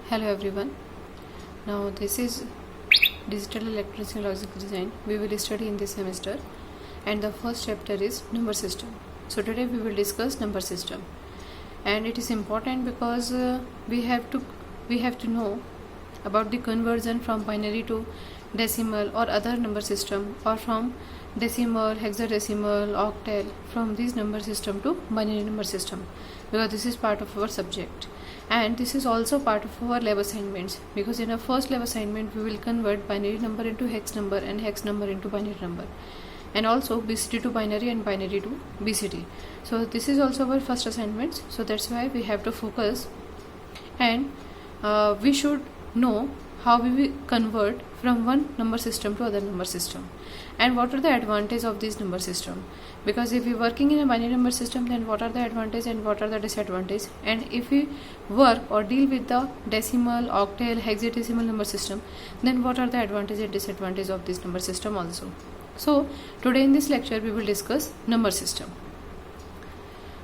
Hello everyone. Now this is Digital Electronics and Logic Design. We will study in this semester, and the first chapter is number system. So today we will discuss number system, and it is important because we have to know about the conversion from binary to decimal or other number system, or from decimal, hexadecimal, octal, from this number system to binary number system, because this is part of our subject. And this is also part of our lab assignments, because in our first lab assignment we will convert binary number into hex number and hex number into binary number, and also BCD to binary and binary to BCD. So this is also our first assignment, so that's why we have to focus, and we should know how we will convert from one number system to other number system, and what are the advantage of this number system. Because if we working in a binary number system, then what are the advantage and what are the disadvantage, and if we work or deal with the decimal, octal, hexadecimal number system, then what are the advantage and disadvantage of this number system also. So today in this lecture we will discuss number system.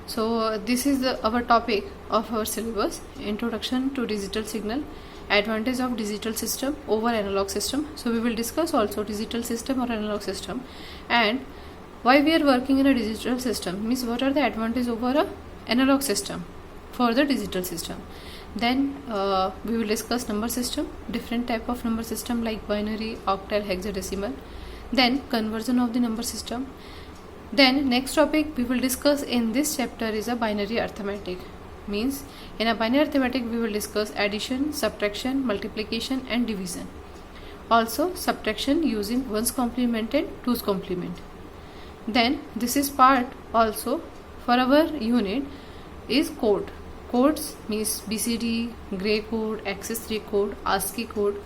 So this is our topic of our syllabus: introduction to digital signal, advantage of digital system over analog system. So we will discuss also digital system or analog system, and why we are working in a digital system, means what are the advantage over a analog system for the digital system. Then we will discuss number system, different type of number system like binary, octal, hexadecimal, then conversion of the number system. Then next topic we will discuss in this chapter is a binary arithmetic. Means in a binary arithmetic we will discuss addition, subtraction, multiplication and division. Also subtraction using ones complement and twos complement. Then this is part also for our unit is code. Codes means BCD, gray code, access3 code, ASCII code,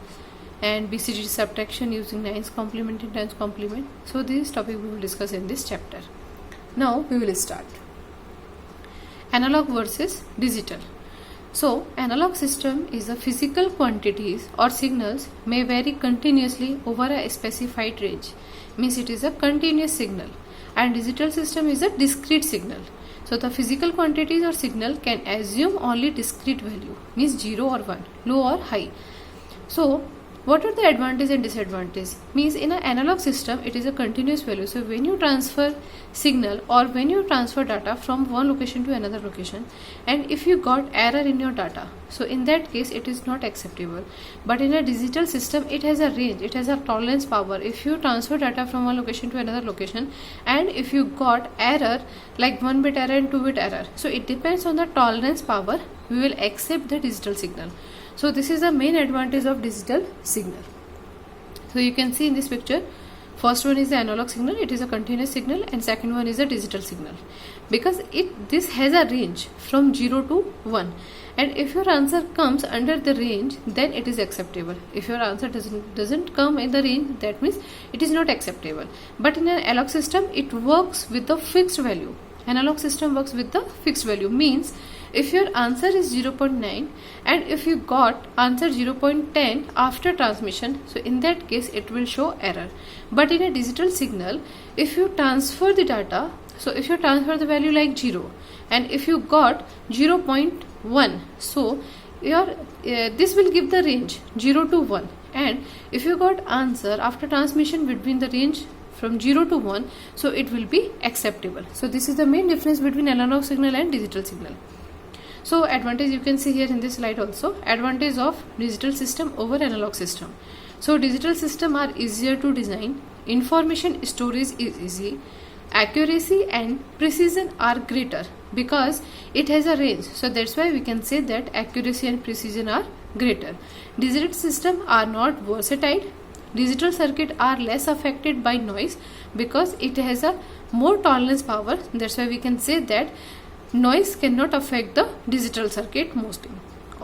and BCD subtraction using nines complement and tens complement. So this topic we will discuss in this chapter. Now we will start. Analog versus digital. So analog system is a physical quantities or signals may vary continuously over a specified range. Means it is a continuous signal, and digital system is a discrete signal. So the physical quantities or signal can assume only discrete value, means 0 or 1, low or high. So what are the advantage and disadvantage? Means in an analog system it is a continuous value. So when you transfer signal or when you transfer data from one location to another location, and if you got error in your data, so in that case it is not acceptable. But in a digital system it has a range, it has a tolerance power. If you transfer data from one location to another location, and if you got error like 1-bit error and 2-bit error, so it depends on the tolerance power, we will accept the digital signal. So this is the main advantage of digital signal. So you can see in this picture, first one is the analog signal, it is a continuous signal, and second one is a digital signal, because this has a range from 0 to 1, and if your answer comes under the range, then it is acceptable. If your answer doesn't come in the range, that means it is not acceptable. But in an analog system it works with the fixed value. Analog system works with the fixed value, means if your answer is 0.9 and if you got answer 0.10 after transmission, so in that case it will show error. But in a digital signal, if you transfer the data, so if you transfer the value like 0 and if you got 0.1, so your this will give the range 0 to 1, and if you got answer after transmission between the range from 0 to 1, so it will be acceptable. So this is the main difference between analog signal and digital signal. So advantage you can see here in this slide also, advantage of digital system over analog system. So digital system are easier to design, information storage is easy, accuracy and precision are greater because it has a range. So that's why we can say that accuracy and precision are greater. Digital system are not versatile. Digital circuit are less affected by noise because it has a more tolerance power. That's why we can say that noise cannot affect the digital circuit mostly.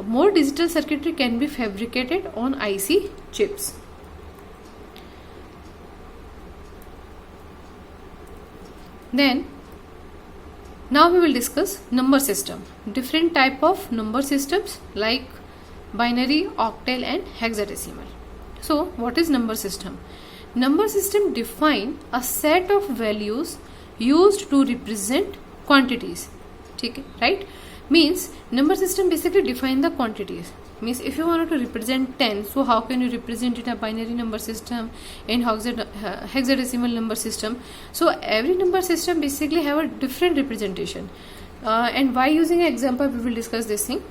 More digital circuitry can be fabricated on IC chips. Then now we will discuss number system. Different type of number systems like binary, octal and hexadecimal. So what is number system? Number system define a set of values used to represent quantities. ठीक है, right? Means number system basically define the quantities. Means if you want to represent 10, so how can you represent it in a binary number system, in hexadecimal number system? So every number system basically have a different representation, and by using an example we will discuss this thing.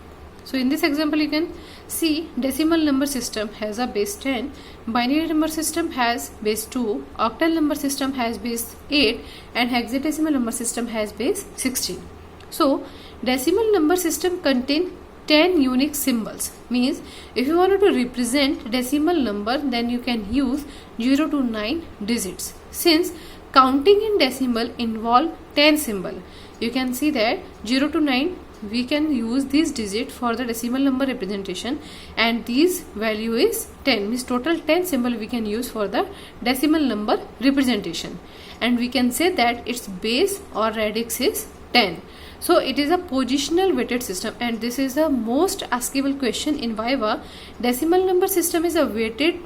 So in this example you can see decimal number system has a base 10, binary number system has base 2, octal number system has base 8, and hexadecimal number system has base 16. So decimal number system contain 10 unique symbols. Means if you want to represent decimal number, then you can use 0 to 9 digits. Since counting in decimal involve 10 symbol, you can see that 0 to 9 we can use this digit for the decimal number representation, and this value is 10. Means total 10 symbol we can use for the decimal number representation, and we can say that its base or radix is 10. So it is a positional weighted system, and this is the most askable question in Viva. Decimal number system is a weighted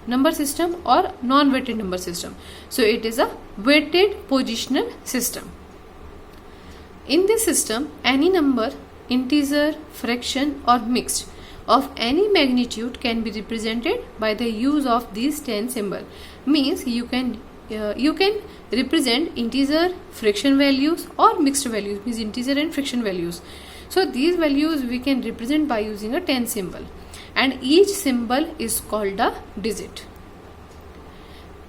number system or non-weighted number system. So it is a weighted positional system. In this system, any number, integer, fraction or mixed of any magnitude can be represented by the use of these 10 symbols. Means you can represent integer, fraction values or mixed values, means integer and fraction values. So these values we can represent by using a 10 symbol, and each symbol is called a digit.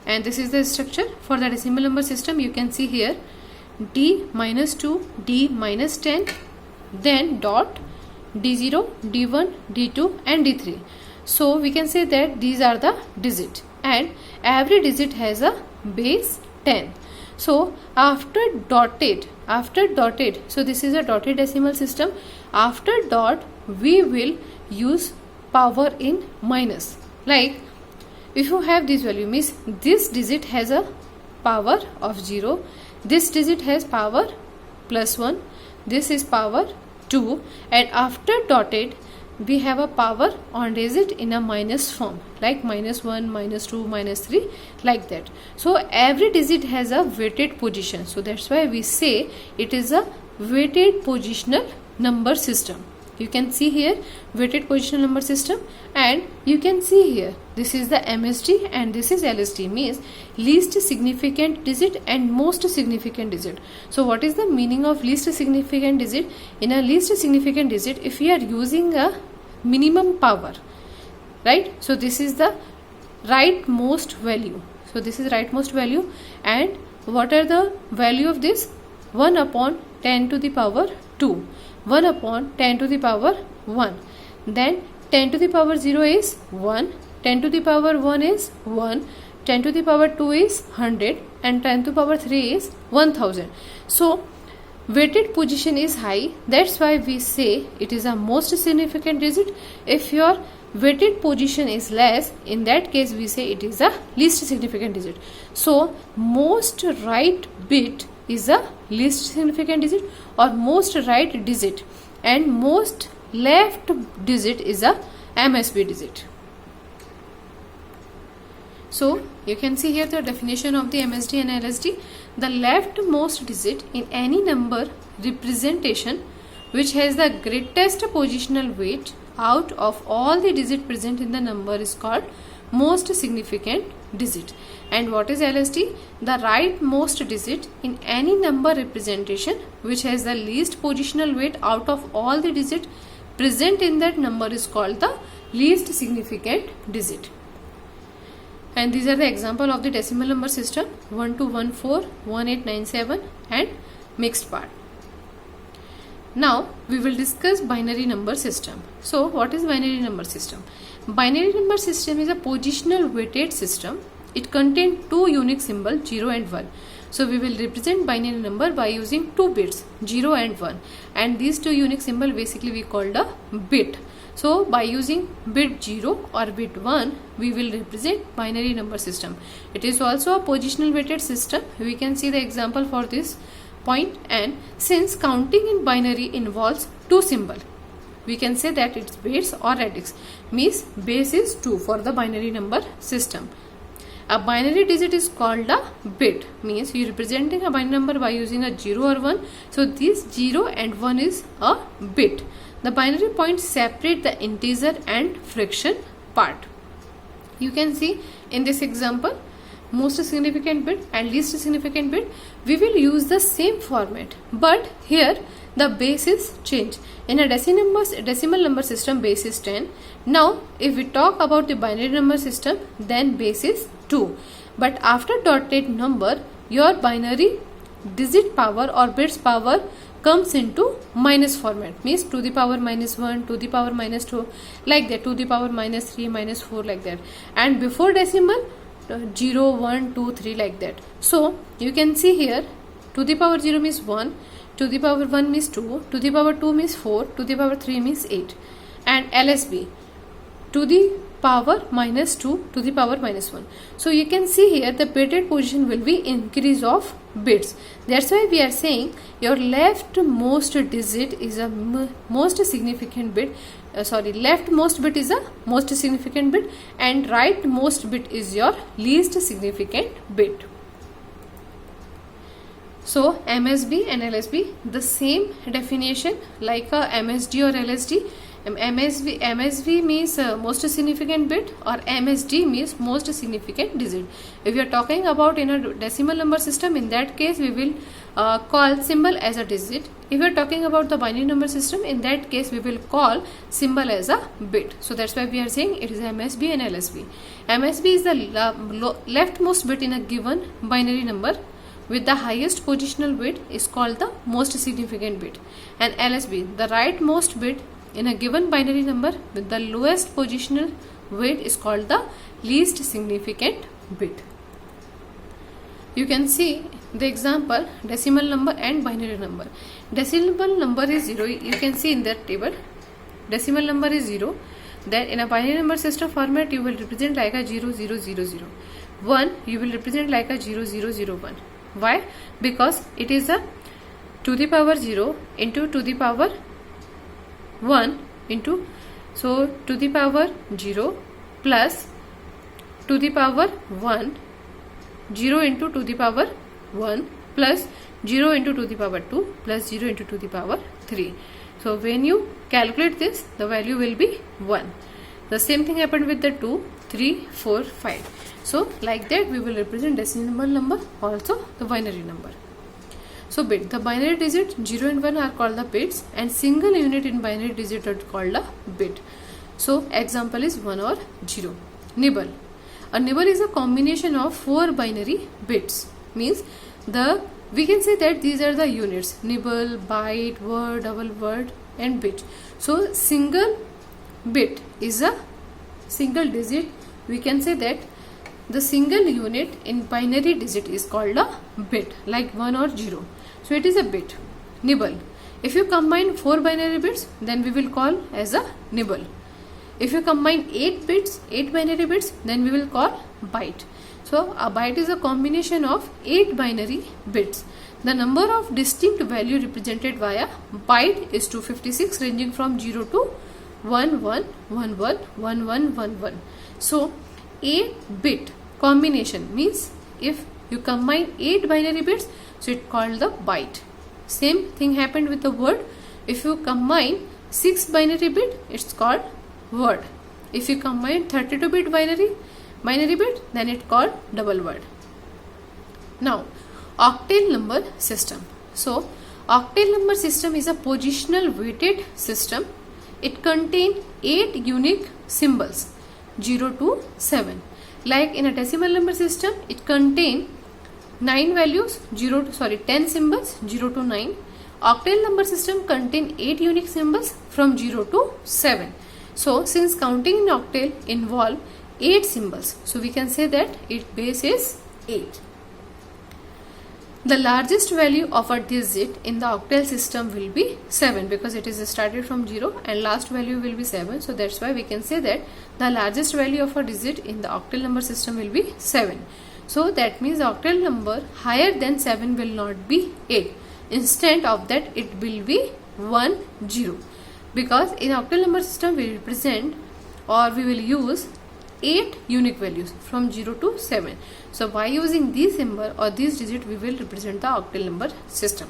And this is the structure for the decimal number system. You can see here D minus 2, D minus 10, then dot, D0, D1, D2 and D3. So we can say that these are the digits, and every digit has a base 10. So after dotted, so this is a dotted decimal system. After dot we will use power in minus. Like if you have this value, means this digit has a power of 0, this digit has power plus 1, this is power 2, and after dotted we have a power on digit in a minus form, like minus 1, minus 2, minus 3, like that. So every digit has a weighted position. So that's why we say it is a weighted positional number system. You can see here weighted positional number system, and you can see here this is the MSD and this is LSD, means least significant digit and most significant digit. So what is the meaning of least significant digit? In a least significant digit, if we are using a minimum power, right? So this is the rightmost value. So this is rightmost value, and what are the value of this? 1 upon 10 to the power 2, 1 upon 10 to the power 1, then 10 to the power 0 is 1, 10 to the power 1 is 1, 10 to the power 2 is 100, and 10 to the power 3 is 1000. So weighted position is high, that's why we say it is a most significant digit. If your weighted position is less, in that case we say it is a least significant digit. So most right bit is a least significant digit or most right digit, and most left digit is a MSB digit. So you can see here the definition of the MSD and LSD. The leftmost digit in any number representation which has the greatest positional weight out of all the digits present in the number is called most significant digit. And what is LSD? The rightmost digit in any number representation which has the least positional weight out of all the digits present in that number is called the least significant digit. And these are the example of the decimal number system: 1214, 1897 and mixed part. Now we will discuss binary number system. So what is binary number system? Binary number system is a positional weighted system. It contains two unique symbols 0 and 1. So we will represent binary number by using two bits 0 and 1, and these two unique symbols basically we call the bit. So by using bit 0 or bit 1 we will represent binary number system. It is also a positional weighted system. We can see the example for this point, and since counting in binary involves two symbols, we can say that it's base or radix, means base is 2 for the binary number system. A binary digit is called a bit, means you representing a binary number by using a 0 or 1. So this 0 and 1 is a bit. The binary points separate the integer and fraction part. You can see in this example, most significant bit and least significant bit, we will use the same format, but here the base is changed. In a decimal number system, base is 10. Now if we talk about the binary number system, then base is 2. But after dotted number, your binary digit power or bits power comes into minus format, means to the power minus 1, to the power minus 2, like that, to the power minus 3, minus 4, like that. And before decimal, 0, 1, 2, 3, like that. So you can see here, to the power 0 means 1, to the power 1 means 2, to the power 2 means 4, to the power 3 means 8. And LSB, to the power minus 2 to the power minus 1. So you can see here the bited position will be increase of bits. That's why we are saying your leftmost digit is a most significant bit. Leftmost bit is a most significant bit and rightmost bit is your least significant bit. So MSB and LSB, the same definition like a MSD or LSD. MSB means most significant bit, or MSD means most significant digit. If you are talking about in a decimal number system, in that case we will call symbol as a digit. If you are talking about the binary number system, in that case we will call symbol as a bit. So that's why we are saying it is MSB and LSB. MSB is the leftmost bit in a given binary number with the highest positional bit is called the most significant bit, and LSB, the rightmost bit in a given binary number with the lowest positional weight, is called the least significant bit. You can see the example decimal number and binary number. Decimal number is 0. You can see in that table decimal number is 0. Then in a binary number system format you will represent like a 0 0 0 0. 1 you will represent like a 0 0 0 1. Why? Because it is a to the power 0 into to the power 1 into, so to the power 0 plus to the power 1, 0 into to the power 1 plus 0 into to the power 2 plus 0 into to the power 3. So when you calculate this, the value will be 1. The same thing happened with the 2, 3, 4, 5. So like that we will represent decimal number, also the binary number. So bit, the binary digit 0 and 1 are called the bits, and single unit in binary digit are called a bit. So example is 1 or 0. Nibble. A nibble is a combination of 4 binary bits. Means we can say that these are the units: nibble, byte, word, double word, and bit. So single bit is a single digit. We can say that the single unit in binary digit is called a bit, like 1 or 0. So it is a bit. Nibble. If you combine 4 binary bits, then we will call as a nibble. If you combine 8 bits, 8 binary bits, then we will call byte. So a byte is a combination of 8 binary bits. The number of distinct value represented via byte is 256, ranging from 0 to 11111111. So 8 bit combination means if you combine 8 binary bits, so it's called the byte. Same thing happened with the word. If you combine 6 binary bit, it's called word. If you combine 32 bit binary bit, then it's called double word. Now octal number system. So octal number system is a positional weighted system. It contains 8 unique symbols, 0 to 7. Like in a decimal number system, it contains 9 values, 10 symbols, 0 to 9. Octal number system contains 8 unique symbols from 0 to 7. So since counting in octal involve 8 symbols, so we can say that its base is 8. The largest value of a digit in the octal system will be 7, because it is started from 0 and last value will be 7. So that's why we can say that the largest value of a digit in the octal number system will be 7. So that means the octal number higher than 7 will not be 8. Instead of that, it will be 1 0, because in octal number system we represent, or we will use 8 unique values from 0 to 7. So by using these symbol or these digit, we will represent the octal number system.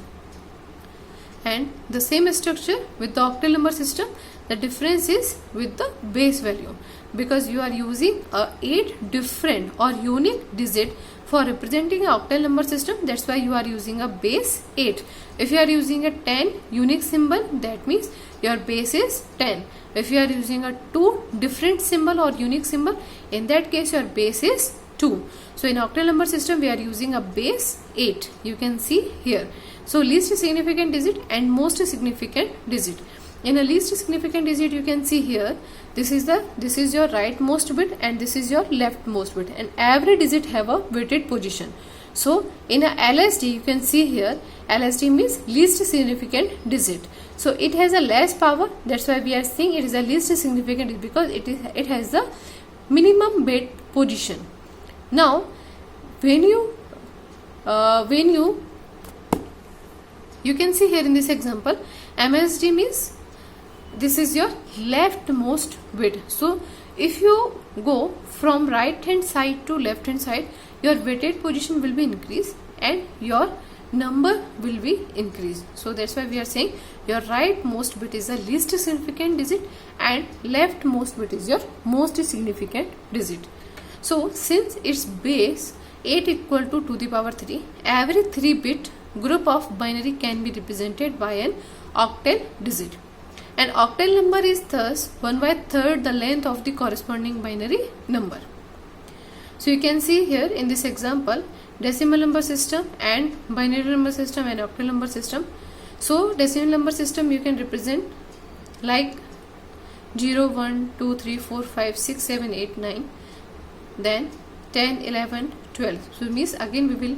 And the same structure with the octal number system, the difference is with the base value, because you are using 8 different or unique digit for representing an octal number system. That's why you are using a base 8. If you are using a 10 unique symbol, that means your base is 10. If you are using a 2 different symbol or unique symbol, in that case your base is 2. So in octal number system we are using a base 8. You can see here. So least significant digit and most significant digit. In a least significant digit, you can see here, this is your rightmost bit and this is your leftmost bit, and every digit have a weighted position. So in a LSD, you can see here, LSD means least significant digit. So it has a less power. That's why we are saying it is a least significant digit, because it has the minimum bit position. Now when you can see here in this example, MSD means this is your leftmost bit. So if you go from right hand side to left hand side, your weighted position will be increased and your number will be increased. So that's why we are saying your rightmost bit is the least significant digit and leftmost bit is your most significant digit. So since its base 8 equal to 2 the power 3, every 3 bit group of binary can be represented by an octal digit. An octal number is thus 1/3 the length of the corresponding binary number. So you can see here in this example, decimal number system and binary number system and octal number system. So decimal number system you can represent like 0, 1, 2, 3, 4, 5, 6, 7, 8, 9, then 10, 11, 12. So means again we will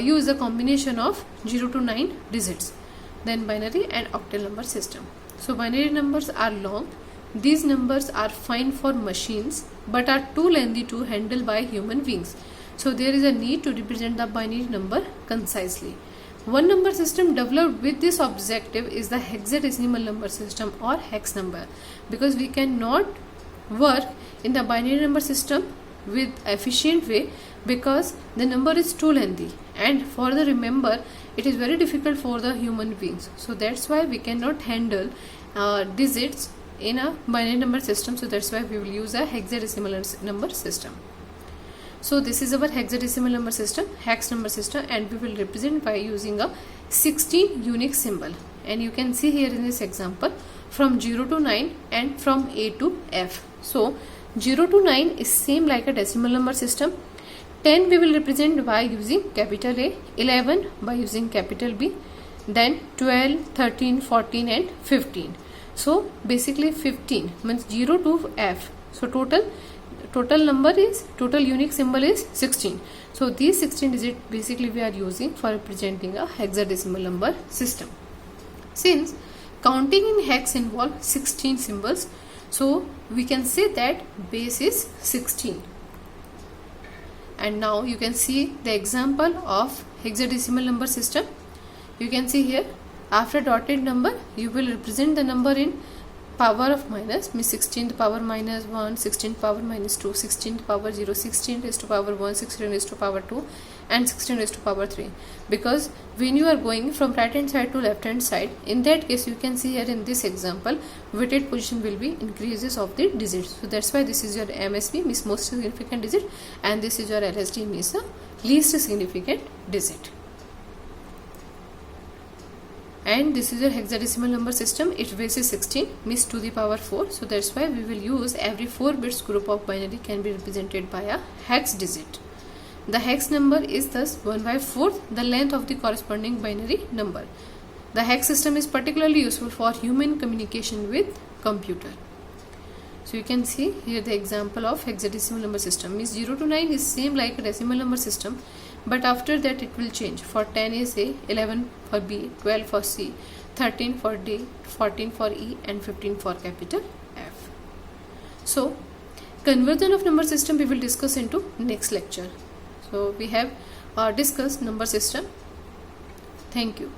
use a combination of 0 to 9 digits, then binary and octal number system. So binary numbers are long. These numbers are fine for machines but are too lengthy to handle by human beings. So there is a need to represent the binary number concisely. One number system developed with this objective is the hexadecimal number system or hex number, because we cannot work in the binary number system with efficient way because the number is too lengthy, and for the remember it is very difficult for the human beings. So that's why we cannot handle digits in a binary number system. So that's why we will use a hexadecimal number system. So this is our hexadecimal number system, hex number system, and we will represent by using a 16 unique symbol. And you can see here in this example from 0 to 9 and from A to F. So 0 to 9 is same like a decimal number system. 10 we will represent by using capital A, 11 by using capital B, then 12, 13, 14 and 15. So basically 15 means 0 to F. So total number is, total unique symbol is 16. So these 16 digits basically we are using for representing a hexadecimal number system. Since counting in hex involves 16 symbols, so we can say that base is 16. And now you can see the example of hexadecimal number system. You can see here, after dotted number you will represent the number in power of minus, means 16 to the power minus 1, 16 to the power minus 2, 16 to the power 0, 16 raised to the power 1, 16 raised to the power 2 and 16 raised to the power 3. Because when you are going from right hand side to left hand side, in that case you can see here in this example weighted position will be increases of the digits. So that's why this is your MSB, means most significant digit, and this is your LSD, means the least significant digit. And this is your hexadecimal number system. Its base is 16, means to the power 4. So that's why we will use every 4 bits group of binary can be represented by a hex digit. The hex number is thus 1/4 the length of the corresponding binary number. The hex system is particularly useful for human communication with computer. So you can see here the example of hexadecimal number system, means 0 to 9 is same like a decimal number system, but after that it will change. For 10 is A, 11 for B, 12 for C, 13 for D, 14 for E and 15 for capital F. So conversion of number system we will discuss into next lecture. So we have discussed number system. Thank you.